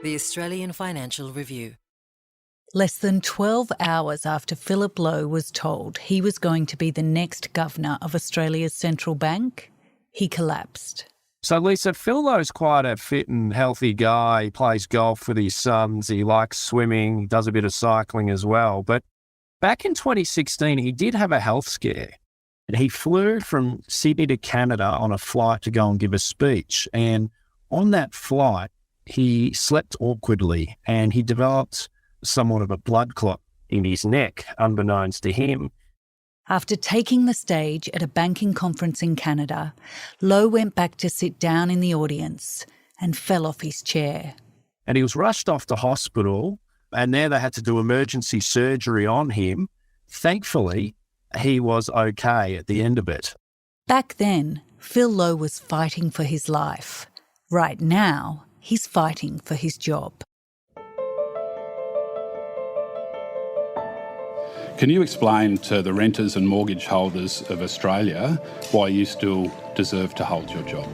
The Australian Financial Review. Less than 12 hours after Philip Lowe was told he was going to be the next governor of Australia's central bank, he collapsed. So, Lisa, Phil Lowe's quite a fit and healthy guy. He plays golf with his sons. He likes swimming. He does a bit of cycling as well. But back in 2016, he did have a health scare. And he flew from Sydney to Canada on a flight to go and give a speech. And on that flight, he slept awkwardly and he developed somewhat of a blood clot in his neck, unbeknownst to him. After taking the stage at a banking conference in Canada, Lowe went back to sit down in the audience and fell off his chair. And he was rushed off to hospital, and there they had to do emergency surgery on him. Thankfully, he was okay at the end of it. Back then, Phil Lowe was fighting for his life. Right now, he's fighting for his job. Can you explain to the renters and mortgage holders of Australia why you still deserve to hold your job?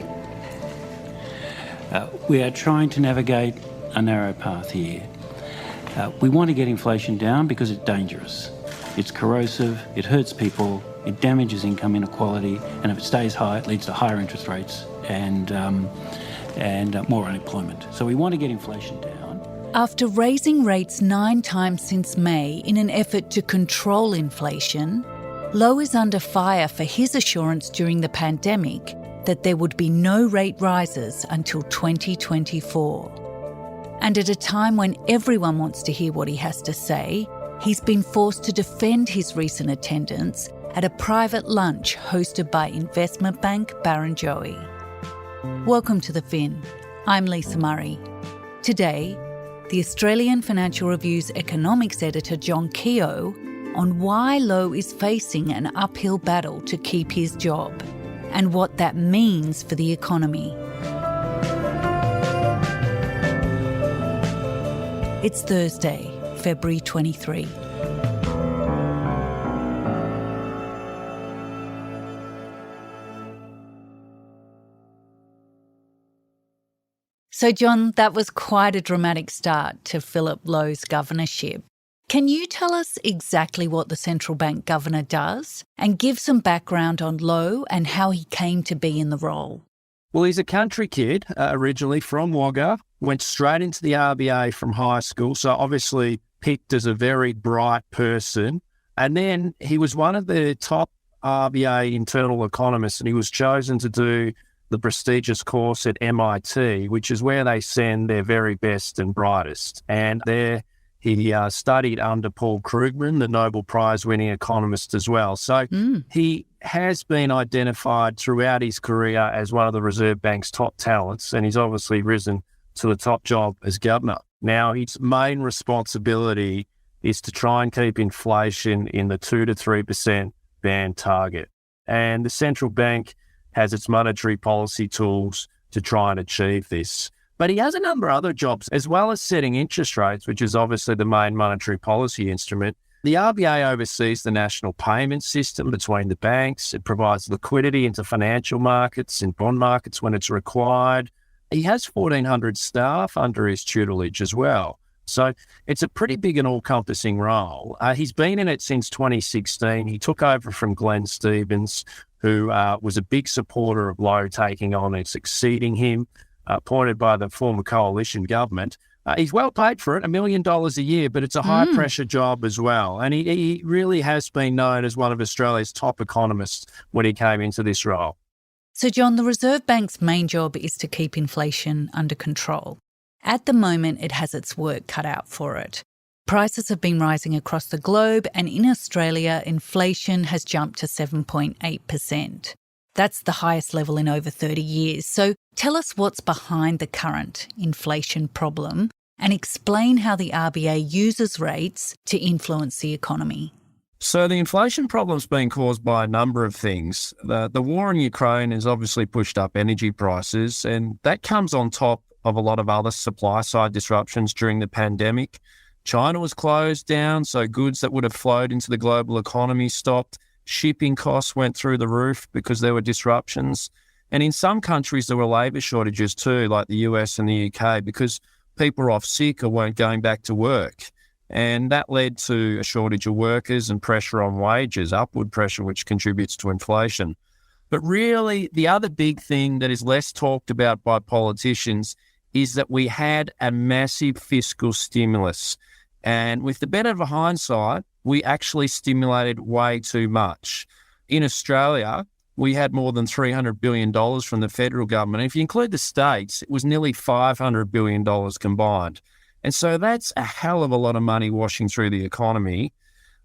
We are trying to navigate a narrow path here. We want to get inflation down because it's dangerous. It's corrosive, it hurts people, it damages income inequality, and if it stays high, it leads to higher interest rates and more unemployment. So we want to get inflation down. After raising rates 9 times since May in an effort to control inflation, Lowe is under fire for his assurance during the pandemic that there would be no rate rises until 2024. And at a time when everyone wants to hear what he has to say, he's been forced to defend his recent attendance at a private lunch hosted by investment bank Barrenjoey. Welcome to The Fin. I'm Lisa Murray. Today, the Australian Financial Review's economics editor John Kehoe on why Lowe is facing an uphill battle to keep his job and what that means for the economy. It's Thursday, February 23. So, John, that was quite a dramatic start to Philip Lowe's governorship. Can you tell us exactly what the central bank governor does and give some background on Lowe and how he came to be in the role? Well, he's a country kid, originally from Wagga, went straight into the RBA from high school, so obviously picked as a very bright person. And then he was one of the top RBA internal economists, and he was chosen to do the prestigious course at MIT, which is where they send their very best and brightest. And there he studied under Paul Krugman, the Nobel Prize-winning economist as well. So he has been identified throughout his career as one of the Reserve Bank's top talents, and he's obviously risen to the top job as governor. Now, his main responsibility is to try and keep inflation in the 2 to 3% band target. And the central bank has its monetary policy tools to try and achieve this. But he has a number of other jobs, as well as setting interest rates, which is obviously the main monetary policy instrument. The RBA oversees the national payment system between the banks. It provides liquidity into financial markets and bond markets when it's required. He has 1,400 staff under his tutelage as well. So it's a pretty big and all-encompassing role. He's been in it since 2016. He took over from Glenn Stevens, who was a big supporter of Lowe taking on and succeeding him, appointed by the former coalition government. He's well paid for it, $1 million a year, but it's a high-pressure job as well. And he really has been known as one of Australia's top economists when he came into this role. So, John, the Reserve Bank's main job is to keep inflation under control. At the moment, it has its work cut out for it. Prices have been rising across the globe, and in Australia, inflation has jumped to 7.8%. That's the highest level in over 30 years. So tell us what's behind the current inflation problem and explain how the RBA uses rates to influence the economy. So the inflation problem's been caused by a number of things. The war in Ukraine has obviously pushed up energy prices, and that comes on top of a lot of other supply-side disruptions during the pandemic. China was closed down, so goods that would have flowed into the global economy stopped. Shipping costs went through the roof because there were disruptions. And in some countries, there were labour shortages too, like the US and the UK, because people were off sick or weren't going back to work. And that led to a shortage of workers and pressure on wages, upward pressure, which contributes to inflation. But really, the other big thing that is less talked about by politicians is that we had a massive fiscal stimulus. And with the benefit of hindsight, we actually stimulated way too much. In Australia, we had more than $300 billion from the federal government. And if you include the states, it was nearly $500 billion combined. And so that's a hell of a lot of money washing through the economy.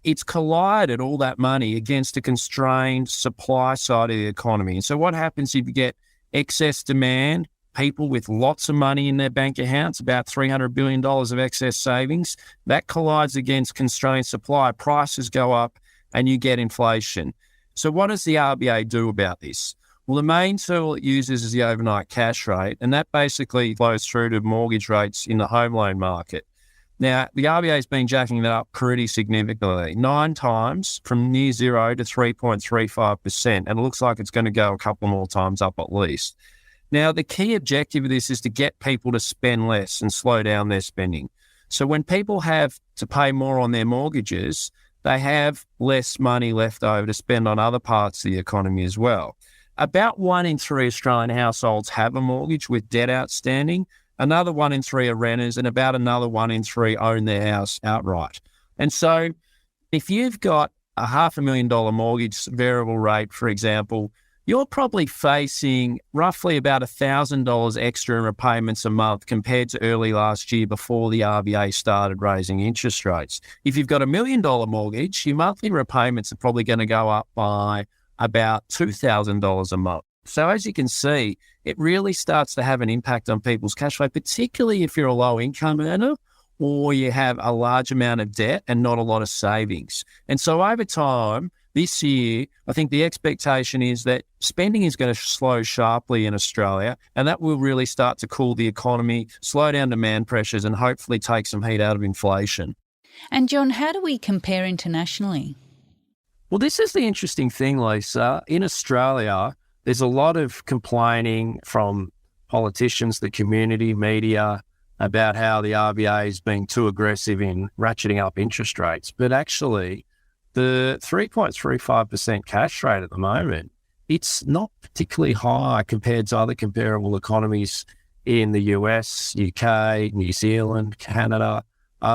It's collided all that money against a constrained supply side of the economy. And so what happens if you get excess demand, people with lots of money in their bank accounts, about $300 billion of excess savings, that collides against constrained supply, prices go up and you get inflation. So what does the RBA do about this? Well, the main tool it uses is the overnight cash rate, and that basically flows through to mortgage rates in the home loan market. Now, the RBA has been jacking that up pretty significantly, 9 times from near zero to 3.35%, and it looks like it's going to go a couple more times up at least. Now, the key objective of this is to get people to spend less and slow down their spending. So when people have to pay more on their mortgages, they have less money left over to spend on other parts of the economy as well. About 1 in 3 Australian households have a mortgage with debt outstanding. Another 1 in 3 are renters, and about another 1 in 3 own their house outright. And so if you've got a $500,000 mortgage variable rate, for example, you're probably facing roughly about $1,000 extra in repayments a month compared to early last year before the RBA started raising interest rates. If you've got $1 million mortgage, your monthly repayments are probably going to go up by about $2,000 a month. So as you can see, it really starts to have an impact on people's cash flow, particularly if you're a low income earner or you have a large amount of debt and not a lot of savings. And so over time, this year, I think the expectation is that spending is going to slow sharply in Australia, and that will really start to cool the economy, slow down demand pressures, and hopefully take some heat out of inflation. And John, how do we compare internationally? Well, this is the interesting thing, Lisa. In Australia, there's a lot of complaining from politicians, the community, media, about how the RBA is being too aggressive in ratcheting up interest rates. But actually, the 3.35% cash rate at the moment, it's not particularly high compared to other comparable economies in the US, UK, New Zealand, Canada.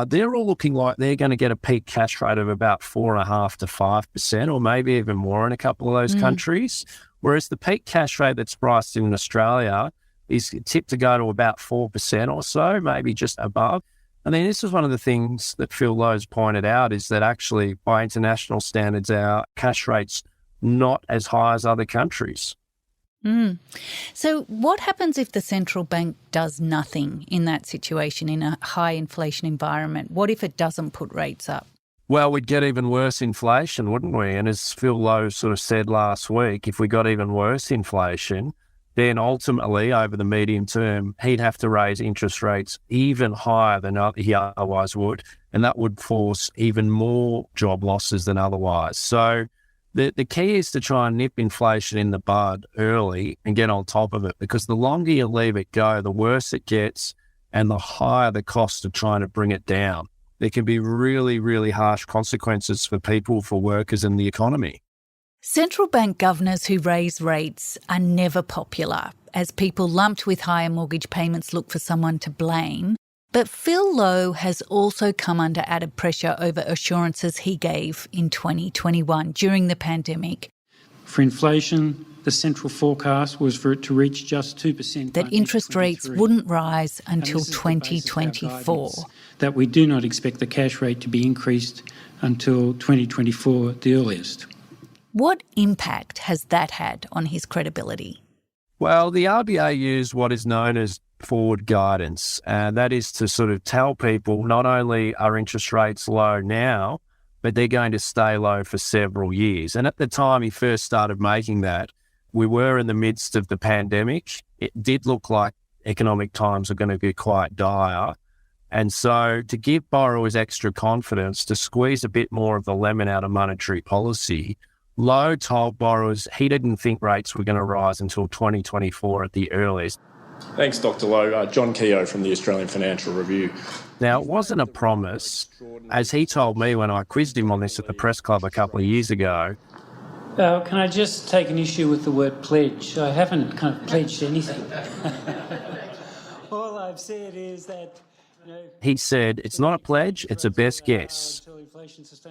They're all looking like they're going to get a peak cash rate of about 4.5% to 5%, or maybe even more in a couple of those countries. Whereas the peak cash rate that's priced in Australia is tipped to go to about 4% or so, maybe just above. And then this is one of the things that Phil Lowe's pointed out, is that actually by international standards, our cash rate's not as high as other countries. So what happens if the central bank does nothing in that situation, in a high inflation environment? What if it doesn't put rates up? Well, we'd get even worse inflation, wouldn't we? And as Phil Lowe sort of said last week, if we got even worse inflation, then ultimately over the medium term, he'd have to raise interest rates even higher than he otherwise would. And that would force even more job losses than otherwise. So the key is to try and nip inflation in the bud early and get on top of it, because the longer you leave it go, the worse it gets and the higher the cost of trying to bring it down. There can be really, really harsh consequences for people, for workers and the economy. Central bank governors who raise rates are never popular, as people lumped with higher mortgage payments look for someone to blame. But Phil Lowe has also come under added pressure over assurances he gave in 2021 during the pandemic. For inflation, the central forecast was for it to reach just 2%. That interest rates wouldn't rise until 2024. That we do not expect the cash rate to be increased until 2024 at the earliest. What impact has that had on his credibility? Well, the RBA used what is known as forward guidance, and that is to sort of tell people not only are interest rates low now, but they're going to stay low for several years. And at the time he first started making that, we were in the midst of the pandemic. It did look like economic times are going to be quite dire. And so to give borrowers extra confidence, to squeeze a bit more of the lemon out of monetary policy, Lowe told borrowers he didn't think rates were going to rise until 2024 at the earliest. Thanks, Dr. Lowe. John Kehoe from the Australian Financial Review. Now, it wasn't a promise, as he told me when I quizzed him on this at the press club a couple of years ago. Can I just take an issue with the word pledge? I haven't kind of pledged anything. All I've said is that... He said, it's not a pledge, it's a best guess.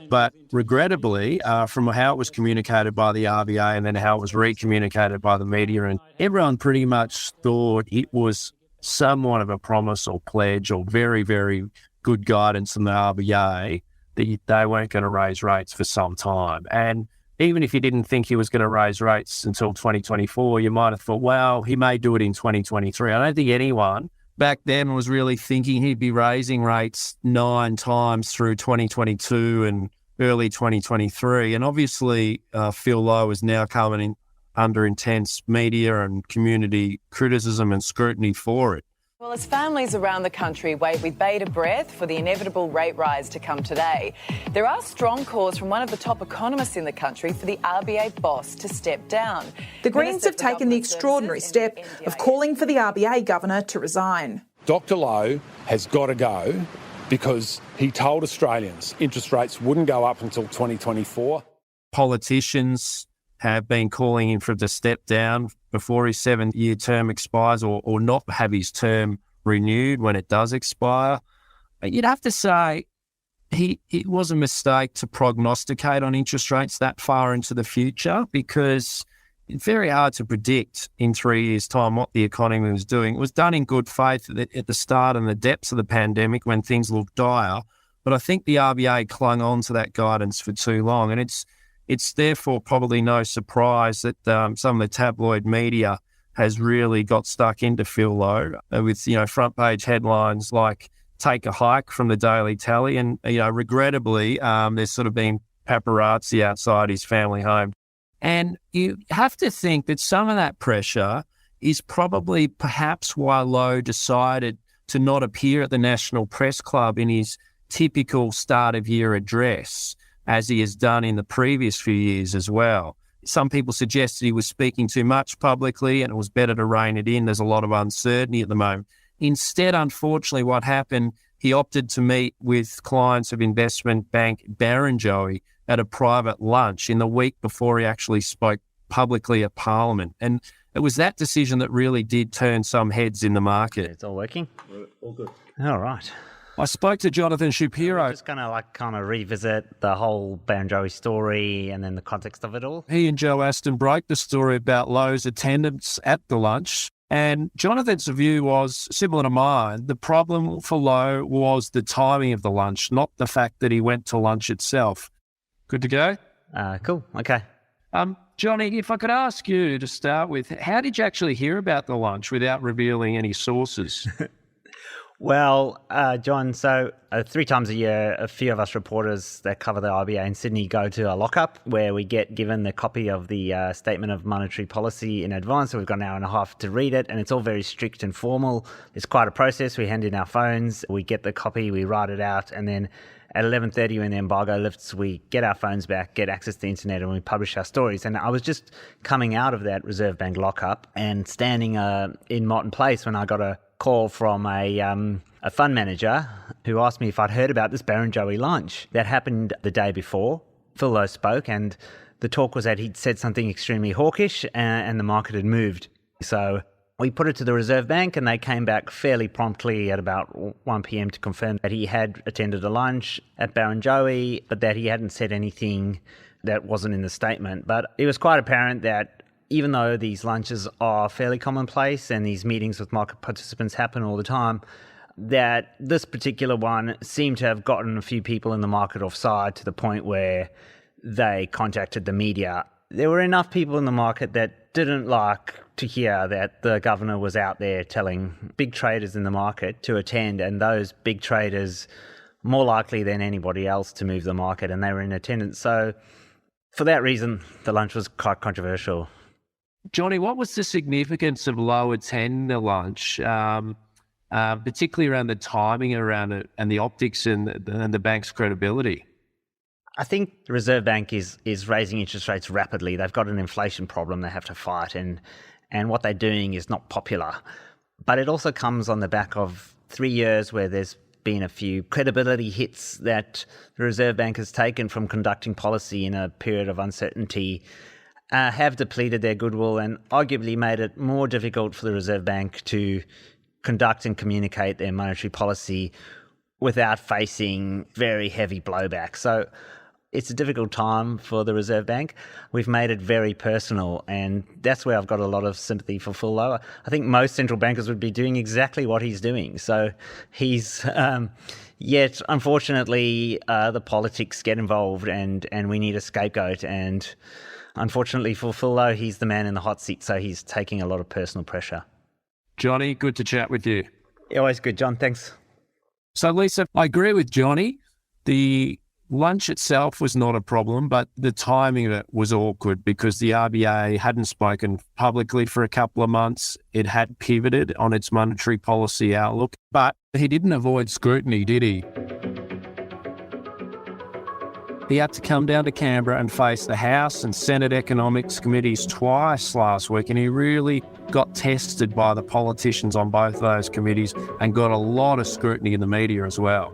But regrettably, from how it was communicated by the RBA and then how it was recommunicated by the media, and everyone pretty much thought it was somewhat of a promise or pledge or very, very good guidance from the RBA that they weren't going to raise rates for some time. And even if you didn't think he was going to raise rates until 2024, you might have thought, well, he may do it in 2023. I don't think anyone back then was really thinking he'd be raising rates 9 times through 2022 and early 2023. And obviously, Phil Lowe is now coming in under intense media and community criticism and scrutiny for it. Well, as families around the country wait with bated breath for the inevitable rate rise to come today, there are strong calls from one of the top economists in the country for the RBA boss to step down. The Greens have taken the extraordinary step of calling for the RBA governor to resign. Dr. Lowe has got to go because he told Australians interest rates wouldn't go up until 2024. Politicians have been calling him for the step down before his 7-year term expires or not have his term renewed when it does expire. You'd have to say it was a mistake to prognosticate on interest rates that far into the future, because it's very hard to predict in 3 years' time what the economy was doing. It was done in good faith at the start and the depths of the pandemic when things looked dire, but I think the RBA clung on to that guidance for too long, and it's therefore probably no surprise that some of the tabloid media has really got stuck into Phil Lowe with, front page headlines like "Take a Hike" from the Daily Tally. And, regrettably, there's sort of been paparazzi outside his family home. And you have to think that some of that pressure is probably perhaps why Lowe decided to not appear at the National Press Club in his typical start of year address, as he has done in the previous few years as well. Some people suggested he was speaking too much publicly and it was better to rein it in. There's a lot of uncertainty at the moment. Instead, unfortunately, what happened, he opted to meet with clients of investment bank Barrenjoey at a private lunch in the week before he actually spoke publicly at Parliament. And it was that decision that really did turn some heads in the market. It's all working? All good. All right. I spoke to Jonathan Shapiro. We're just going to kind of revisit the whole Barrenjoey story and then the context of it all. He and Joe Aston broke the story about Lowe's attendance at the lunch, and Jonathan's view was similar to mine. The problem for Lowe was the timing of the lunch, not the fact that he went to lunch itself. Good to go? Cool. Okay. Johnny, if I could ask you to start with, how did you actually hear about the lunch without revealing any sources? Well, John, so 3 times a year, a few of us reporters that cover the RBA in Sydney go to a lockup where we get given the copy of the Statement of Monetary Policy in advance. So we've got an hour and a half to read it, and it's all very strict and formal. It's quite a process. We hand in our phones, we get the copy, we write it out, and then at 11:30 when the embargo lifts, we get our phones back, get access to the internet, and we publish our stories. And I was just coming out of that Reserve Bank lockup and standing in Martin Place when I got a call from a fund manager who asked me if I'd heard about this Barrenjoey lunch that happened the day before. Phil Lowe spoke, and the talk was that he'd said something extremely hawkish and the market had moved. So we put it to the Reserve Bank, and they came back fairly promptly at about 1 p.m. to confirm that he had attended a lunch at Barrenjoey, but that he hadn't said anything that wasn't in the statement. But it was quite apparent that even though these lunches are fairly commonplace and these meetings with market participants happen all the time, that this particular one seemed to have gotten a few people in the market offside to the point where they contacted the media. There were enough people in the market that didn't like to hear that the governor was out there telling big traders in the market to attend, and those big traders more likely than anybody else to move the market, and they were in attendance. So for that reason, the lunch was quite controversial. Johnny, what was the significance of Lowe attending the lunch, particularly around the timing around it and the optics and the bank's credibility? I think the Reserve Bank is raising interest rates rapidly. They've got an inflation problem they have to fight, and what they're doing is not popular. But it also comes on the back of 3 years where there's been a few credibility hits that the Reserve Bank has taken from conducting policy in a period of uncertainty, have depleted their goodwill and arguably made it more difficult for the Reserve Bank to conduct and communicate their monetary policy without facing very heavy blowback. So it's a difficult time for the Reserve Bank. We've made it very personal, and that's where I've got a lot of sympathy for Phil Lowe. I think most central bankers would be doing exactly what he's doing. So he's yet, unfortunately, the politics get involved, and we need a scapegoat. And unfortunately for Phil Lowe, he's the man in the hot seat, so he's taking a lot of personal pressure. Johnny, good to chat with you. Always good, John. Thanks. So, Lisa, I agree with Johnny. The lunch itself was not a problem, but the timing of it was awkward because the RBA hadn't spoken publicly for a couple of months. It had pivoted on its monetary policy outlook, but he didn't avoid scrutiny, did he? He had to come down to Canberra and face the House and Senate Economics Committees twice last week, and he really got tested by the politicians on both those committees and got a lot of scrutiny in the media as well.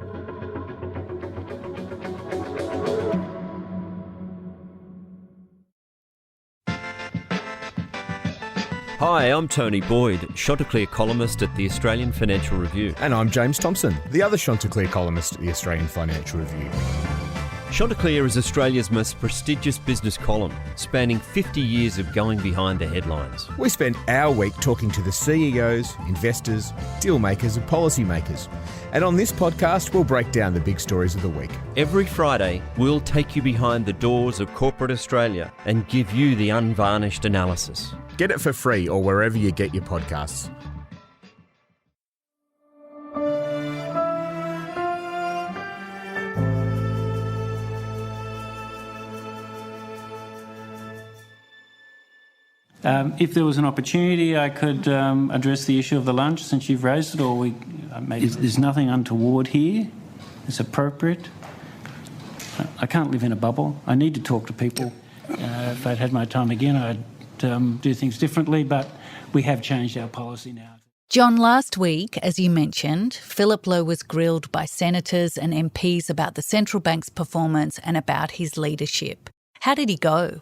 Hi, I'm Tony Boyd, Chanticleer columnist at the Australian Financial Review. And I'm James Thompson, the other Chanticleer columnist at the Australian Financial Review. Chanticleer is Australia's most prestigious business column, spanning 50 years of going behind the headlines. We spend our week talking to the CEOs, investors, deal makers and policymakers. And on this podcast, we'll break down the big stories of the week. Every Friday, we'll take you behind the doors of corporate Australia and give you the unvarnished analysis. Get it for free or wherever you get your podcasts. If there was an opportunity, I could address the issue of the lunch since you've raised it, or there's nothing untoward here. It's appropriate. I can't live in a bubble. I need to talk to people. If I'd had my time again, I'd do things differently, but we have changed our policy now. John, last week, as you mentioned, Philip Lowe was grilled by senators and MPs about the central bank's performance and about his leadership. How did he go?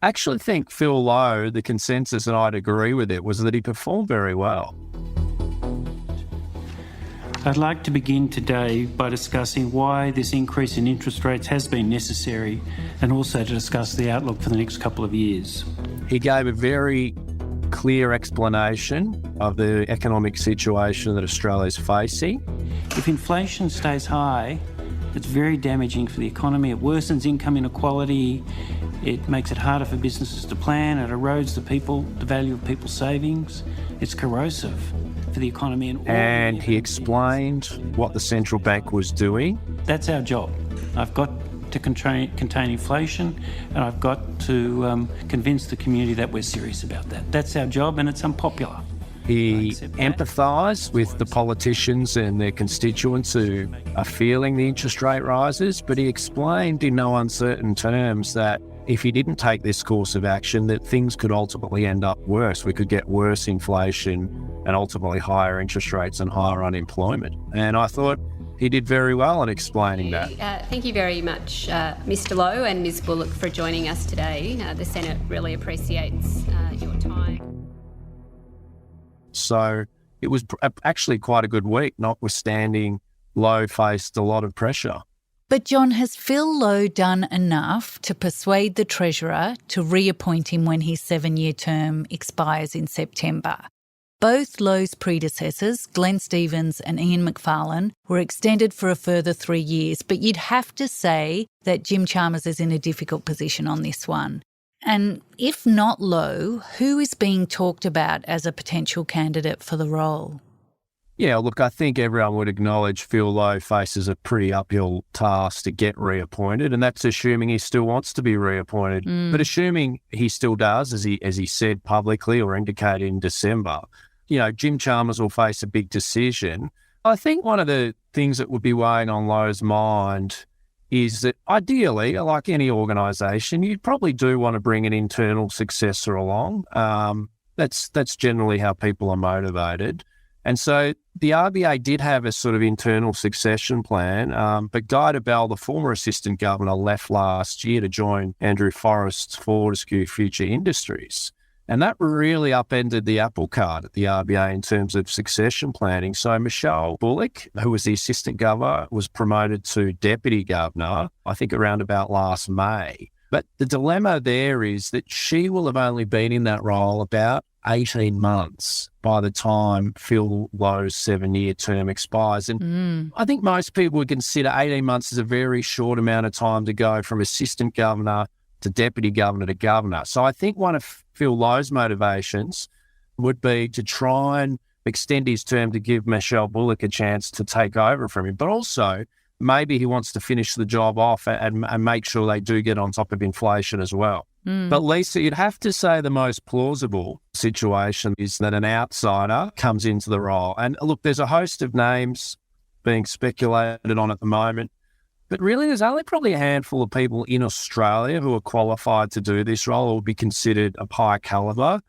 I actually think Phil Lowe, the consensus, and I'd agree with it, was that he performed very well. I'd like to begin today by discussing why this increase in interest rates has been necessary and also to discuss the outlook for the next couple of years. He gave a very clear explanation of the economic situation that Australia is facing. If inflation stays high, it's very damaging for the economy. It worsens income inequality. It makes it harder for businesses to plan. It erodes the value of people's savings. It's corrosive for the economy. And he explained what the central bank was doing. That's our job. I've got to contain inflation, and I've got to convince the community that we're serious about that. That's our job, and it's unpopular. He empathised with the politicians and their constituents who are feeling the interest rate rises, but he explained in no uncertain terms that if he didn't take this course of action, that things could ultimately end up worse. We could get worse inflation and ultimately higher interest rates and higher unemployment. And I thought he did very well in explaining that. Thank you very much, Mr. Lowe and Ms. Bullock, for joining us today. The Senate really appreciates your time. So it was actually quite a good week, notwithstanding Lowe faced a lot of pressure. But John, has Phil Lowe done enough to persuade the Treasurer to reappoint him when his 7-year term expires in September? Both Lowe's predecessors, Glenn Stevens and Ian Macfarlane, were extended for a further 3 years, but you'd have to say that Jim Chalmers is in a difficult position on this one. And if not Lowe, who is being talked about as a potential candidate for the role? Yeah, look, I think everyone would acknowledge Phil Lowe faces a pretty uphill task to get reappointed, and that's assuming he still wants to be reappointed. But assuming he still does, as he said publicly or indicated in December, Jim Chalmers will face a big decision. I think one of the things that would be weighing on Lowe's mind is that ideally, like any organisation, you probably do want to bring an internal successor along. That's generally how people are motivated. And so the RBA did have a sort of internal succession plan, but Guy Debelle, the former assistant governor, left last year to join Andrew Forrest's Fortescue Future Industries. And that really upended the apple cart at the RBA in terms of succession planning. So Michelle Bullock, who was the assistant governor, was promoted to deputy governor, I think around about last May. But the dilemma there is that she will have only been in that role about 18 months by the time Phil Lowe's 7-year term expires. And I think most people would consider 18 months as a very short amount of time to go from assistant governor to deputy governor to governor. So I think one of Phil Lowe's motivations would be to try and extend his term to give Michelle Bullock a chance to take over from him. But also, maybe he wants to finish the job off and make sure they do get on top of inflation as well. But Lisa, you'd have to say the most plausible situation is that an outsider comes into the role. And look, there's a host of names being speculated on at the moment, but really there's only probably a handful of people in Australia who are qualified to do this role or would be considered of high calibre.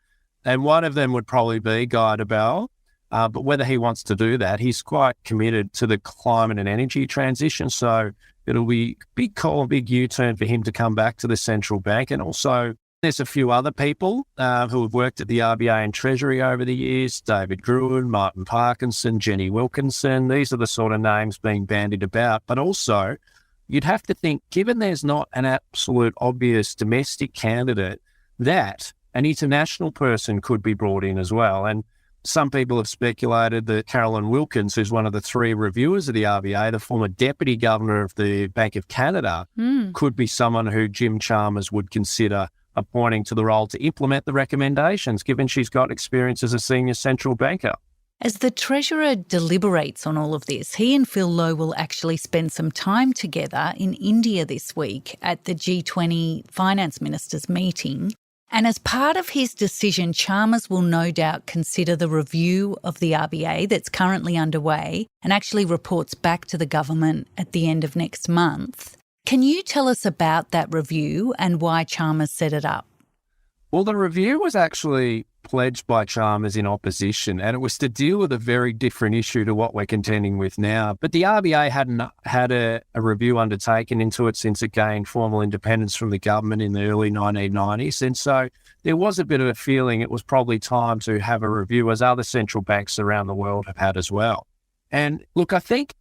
And one of them would probably be Guy Debelle. But whether he wants to do that, he's quite committed to the climate and energy transition. So it'll be a big call, a big U-turn for him to come back to the central bank. And also there's a few other people who have worked at the RBA and Treasury over the years, David Gruen, Martin Parkinson, Jenny Wilkinson. These are the sort of names being bandied about. But also you'd have to think, given there's not an absolute obvious domestic candidate, that an international person could be brought in as well. And some people have speculated that Carolyn Wilkins, who's one of the 3 reviewers of the RBA, the former deputy governor of the Bank of Canada, could be someone who Jim Chalmers would consider appointing to the role to implement the recommendations, given she's got experience as a senior central banker. As the Treasurer deliberates on all of this, he and Phil Lowe will actually spend some time together in India this week at the G20 finance ministers meeting. And as part of his decision, Chalmers will no doubt consider the review of the RBA that's currently underway and actually reports back to the government at the end of next month. Can you tell us about that review and why Chalmers set it up? Well, the review was actually pledged by Chalmers in opposition, and it was to deal with a very different issue to what we're contending with now. But the RBA hadn't had a review undertaken into it since it gained formal independence from the government in the early 1990s. And so there was a bit of a feeling it was probably time to have a review, as other central banks around the world have had as well. And look, I think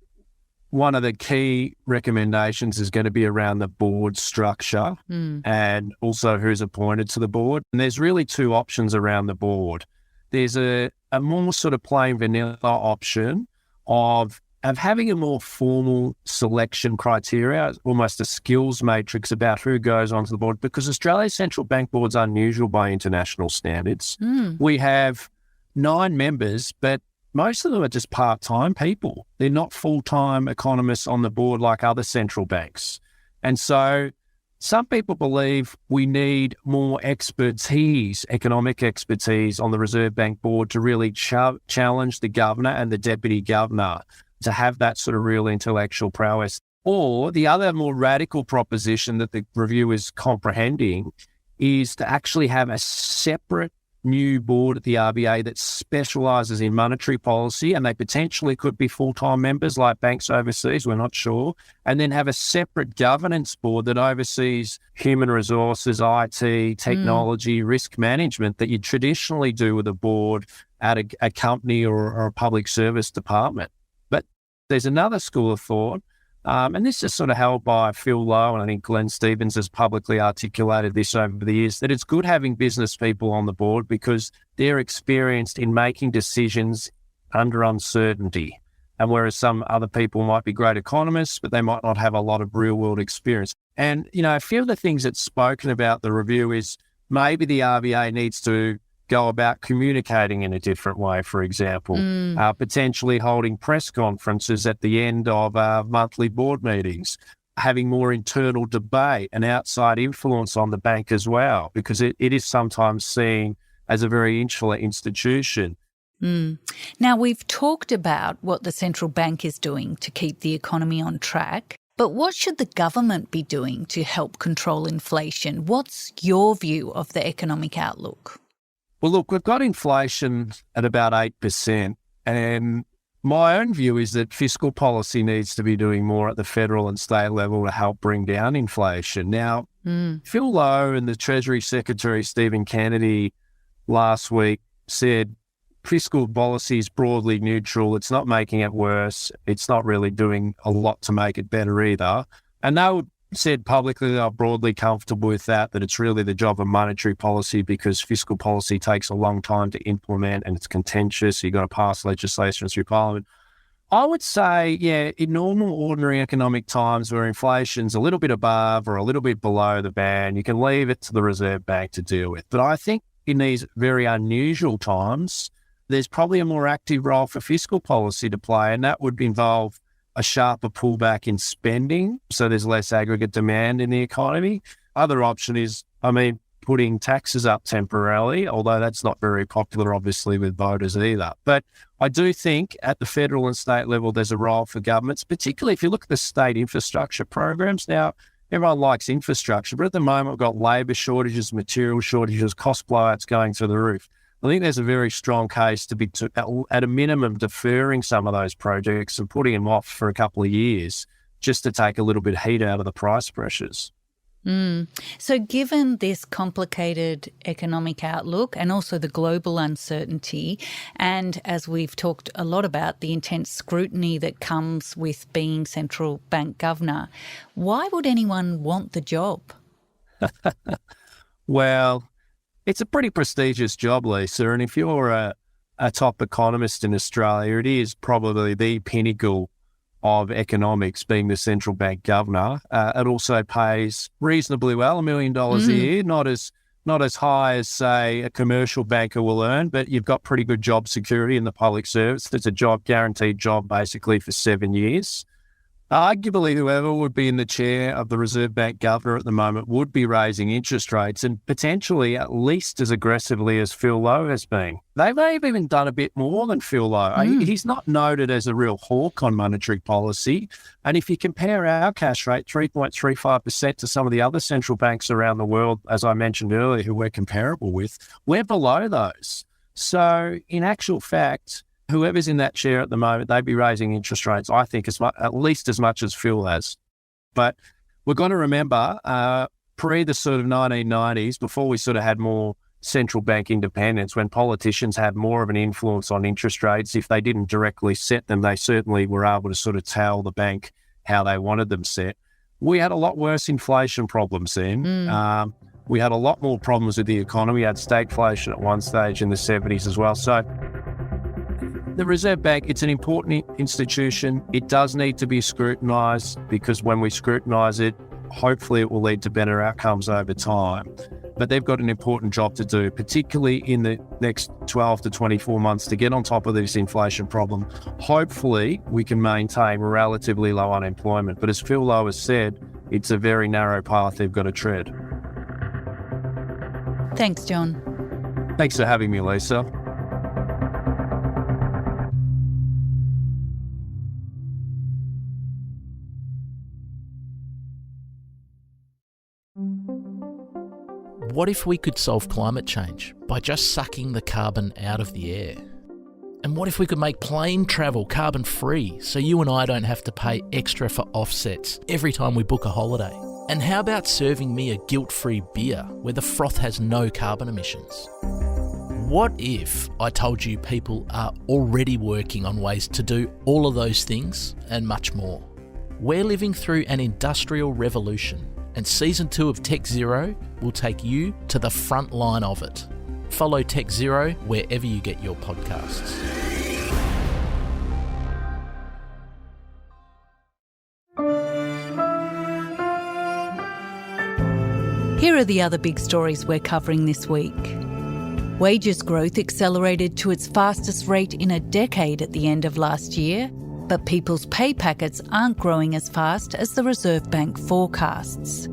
one of the key recommendations is going to be around the board structure and also who's appointed to the board. And there's really 2 options around the board. There's a more sort of plain vanilla option of having a more formal selection criteria, almost a skills matrix about who goes onto the board, because Australia's central bank board's unusual by international standards. We have 9 members, but most of them are just part-time people. They're not full-time economists on the board like other central banks. And so some people believe we need more expertise, economic expertise on the Reserve Bank board to really challenge the governor and the deputy governor to have that sort of real intellectual prowess. Or the other more radical proposition that the review is comprehending is to actually have a separate new board at the RBA that specialises in monetary policy, and they potentially could be full-time members like banks overseas, we're not sure, and then have a separate governance board that oversees human resources, IT, technology, risk management that you traditionally do with a board at a company or a public service department. But there's another school of thought, and this is sort of held by Phil Lowe, and I think Glenn Stevens has publicly articulated this over the years, that it's good having business people on the board because they're experienced in making decisions under uncertainty. And whereas some other people might be great economists, but they might not have a lot of real-world experience. And, you know, a few of the things that's spoken about the review is maybe the RBA needs to go about communicating in a different way, for example, potentially holding press conferences at the end of monthly board meetings, having more internal debate and outside influence on the bank as well, because it is sometimes seen as a very insular institution. Now, we've talked about what the central bank is doing to keep the economy on track, but what should the government be doing to help control inflation? What's your view of the economic outlook? Well, look, we've got inflation at about 8%, and my own view is that fiscal policy needs to be doing more at the federal and state level to help bring down inflation. Now, Phil Lowe and the Treasury Secretary Stephen Kennedy last week said fiscal policy is broadly neutral. It's not making it worse. It's not really doing a lot to make it better either. And they said publicly they're broadly comfortable with that it's really the job of monetary policy because fiscal policy takes a long time to implement and it's contentious. You've got to pass legislation through Parliament. I would say, in normal, ordinary economic times where inflation's a little bit above or a little bit below the band, you can leave it to the Reserve Bank to deal with. But I think in these very unusual times, there's probably a more active role for fiscal policy to play, and that would involve a sharper pullback in spending, so there's less aggregate demand in the economy. Other option is, putting taxes up temporarily, although that's not very popular, obviously, with voters either. But I do think at the federal and state level, there's a role for governments, particularly if you look at the state infrastructure programs. Now, everyone likes infrastructure, but at the moment, we've got labour shortages, material shortages, cost blowouts going through the roof. I think there's a very strong case to be, at a minimum, deferring some of those projects and putting them off for a couple of years just to take a little bit of heat out of the price pressures. So given this complicated economic outlook and also the global uncertainty, and as we've talked a lot about, the intense scrutiny that comes with being central bank governor, why would anyone want the job? Well, it's a pretty prestigious job, Lisa, and if you're a top economist in Australia, it is probably the pinnacle of economics, being the central bank governor. It also pays reasonably well, $1 million a year, not as high as, say, a commercial banker will earn, but you've got pretty good job security in the public service. It's a guaranteed job basically for 7 years. Arguably, whoever would be in the chair of the Reserve Bank governor at the moment would be raising interest rates, and potentially at least as aggressively as Phil Lowe has been. They may have even done a bit more than Phil Lowe. He's not noted as a real hawk on monetary policy. And if you compare our cash rate, 3.35%, to some of the other central banks around the world, as I mentioned earlier, who we're comparable with, we're below those. So in actual fact, whoever's in that chair at the moment, they'd be raising interest rates, I think, at least as much as Phil has. But we've got to remember, pre the sort of 1990s, before we sort of had more central bank independence, when politicians had more of an influence on interest rates, if they didn't directly set them, they certainly were able to sort of tell the bank how they wanted them set. We had a lot worse inflation problems then. We had a lot more problems with the economy. We had stagflation at one stage in the 70s as well. So the Reserve Bank, it's an important institution. It does need to be scrutinised, because when we scrutinise it, hopefully it will lead to better outcomes over time. But they've got an important job to do, particularly in the next 12 to 24 months, to get on top of this inflation problem. Hopefully we can maintain relatively low unemployment. But as Phil Lowe has said, it's a very narrow path they've got to tread. Thanks, John. Thanks for having me, Lisa. What if we could solve climate change by just sucking the carbon out of the air? And what if we could make plane travel carbon free so you and I don't have to pay extra for offsets every time we book a holiday? And how about serving me a guilt-free beer where the froth has no carbon emissions? What if I told you people are already working on ways to do all of those things and much more? We're living through an industrial revolution, and Season 2 of Tech Zero will take you to the front line of it. Follow Tech Zero wherever you get your podcasts. Here are the other big stories we're covering this week. Wages growth accelerated to its fastest rate in a decade at the end of last year, but people's pay packets aren't growing as fast as the Reserve Bank forecasts.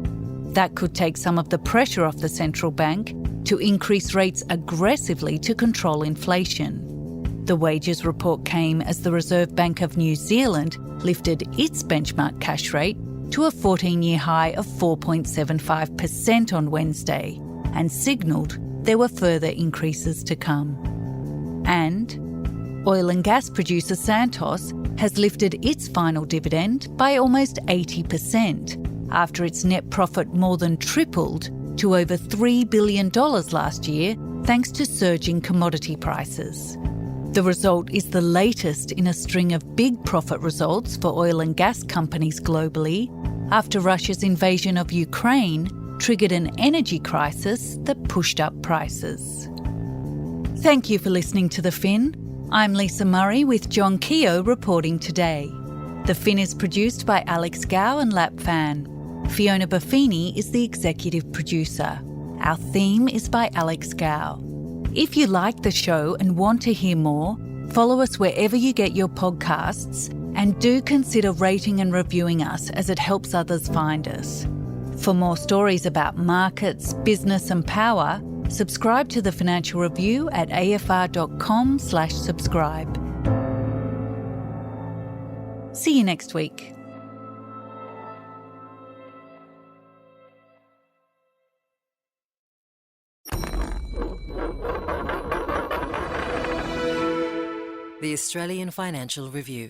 That could take some of the pressure off the central bank to increase rates aggressively to control inflation. The wages report came as the Reserve Bank of New Zealand lifted its benchmark cash rate to a 14-year high of 4.75% on Wednesday, and signalled there were further increases to come. And oil and gas producer Santos has lifted its final dividend by almost 80% after its net profit more than tripled to over $3 billion last year thanks to surging commodity prices. The result is the latest in a string of big profit results for oil and gas companies globally after Russia's invasion of Ukraine triggered an energy crisis that pushed up prices. Thank you for listening to The Fin. I'm Lisa Murray with John Kehoe reporting today. The Fin is produced by Alex Gow and Lap Fan. Fiona Buffini is the executive producer. Our theme is by Alex Gow. If you like the show and want to hear more, follow us wherever you get your podcasts and do consider rating and reviewing us as it helps others find us. For more stories about markets, business and power, subscribe to The Financial Review at afr.com/subscribe. See you next week. The Australian Financial Review.